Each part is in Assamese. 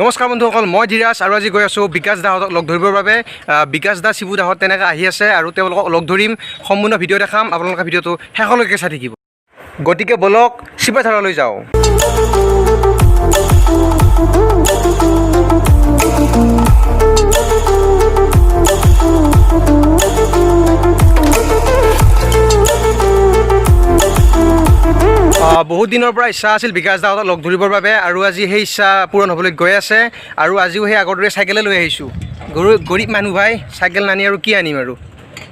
নমস্কাৰ বন্ধুসকল, মই ধীৰাজ আৰু আজি গৈ আছোঁ বিকাশ দাহঁতক লগ ধৰিবৰ বাবে। বিকাশ দা শিবু দাহঁত তেনেকৈ আহি আছে আৰু তেওঁলোকক লগ ধৰিম। সম্পূৰ্ণ ভিডিঅ' দেখাম, আপোনালোকে ভিডিঅ'টো শেষলৈকে চাই থাকিব। গতিকে বলক শিপাথাৰলৈ যাওঁ। বহুত দিনৰ পৰা ইচ্ছা আছিল বিকাশ দাহঁতক লগ ধৰিবৰ বাবে আৰু আজি সেই ইচ্ছা পূৰণ হ'বলৈ গৈ আছে। আৰু আজিও সেই আগৰ দৰে চাইকেলে লৈ আহিছোঁ। গৰীব মানুহ ভাই, চাইকেল নানি আৰু কি আনিম আৰু।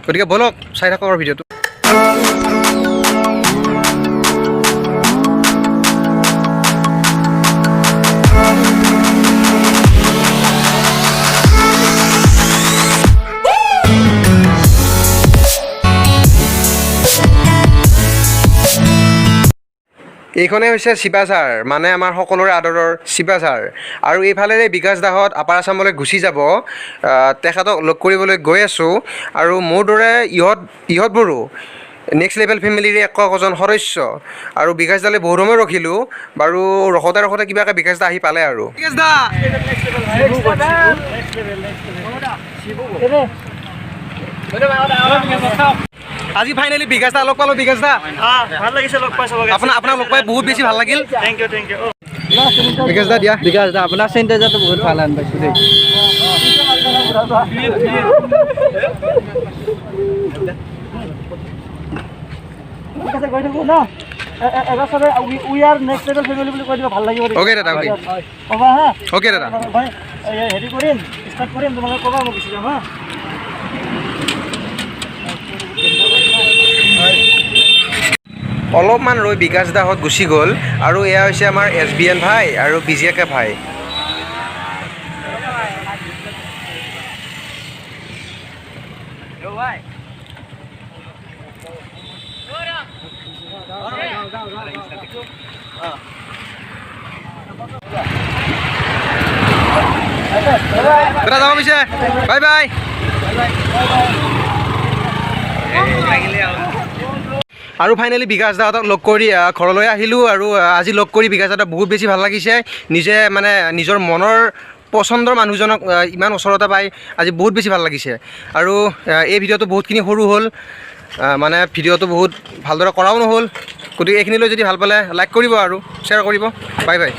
গতিকে বলক চাই থাকক আৰু ভিডিঅ'টো। এইখনে হৈছে শিপাঝাৰ, মানে আমাৰ সকলোৰে আদৰৰ শিপাঝাৰ। আৰু এইফালেৰে বিকাশ দাহঁত আপাৰ আছামলৈ গুচি যাব। তেখেতক লগ কৰিবলৈ গৈ আছোঁ। আৰু মোৰ দৰে ইহঁতবোৰো নেক্সট লেভেল ফেমিলিৰে একোজন সদস্য। আৰু বিকাশ দালৈ বহুত সময় ৰখিলোঁ। বাৰু ৰখোতে কিবাকৈ বিকাশ দা আহি পালে আৰু। বিকাশ দা আজি ফাইনেলি বিকাশ দা লগ পালোঁ। বিকাশ দা ভাল লাগিছে লগ পাই চবকে। আপোনাক লগ পাই বহুত বেছি ভাল লাগিল। Thank U. বিকাশ দা দিয়া। বিকাশ দা আপোনাৰ চেণ্টাৰটো বহুত ভাল আন পাইছোঁ দেই। ঠিক আছে, গৈ থাকোঁ ন। এবাৰ চবে we are next level family বুলি কৈ দিব, ভাল লাগিব। অ'কে দাদা, অ'কে ক'বা হা। অ'কে দাদা। মই হেৰি কৰিম, ষ্টাৰ্ট কৰিম, তোমালোকে ক'বা, মই গুচি যাম হা। অলপমান ৰৈ বিকাশ দাহঁত গুচি গ'ল। আৰু এয়া হৈছে আমাৰ SBN ভাই আৰু BJK ভাই। দাদা যাব পিছে, বাই বাই। আৰু ফাইনেলি বিকাশ দাহঁতক লগ কৰি ঘৰলৈ আহিলোঁ। আৰু আজি লগ কৰি বিকাশ দাহঁতক বহুত বেছি ভাল লাগিছে। নিজে মানে নিজৰ মনৰ পচন্দৰ মানুহজনক ইমান ওচৰতে পাই আজি বহুত বেছি ভাল লাগিছে। আৰু এই ভিডিঅ'টো বহুতখিনি সৰু হ'ল, মানে ভিডিঅ'টো বহুত ভালদৰে কৰাও নহ'ল। গতিকে এইখিনিলৈ যদি ভাল পালে লাইক কৰিব আৰু শ্বেয়াৰ কৰিব। Bye bye.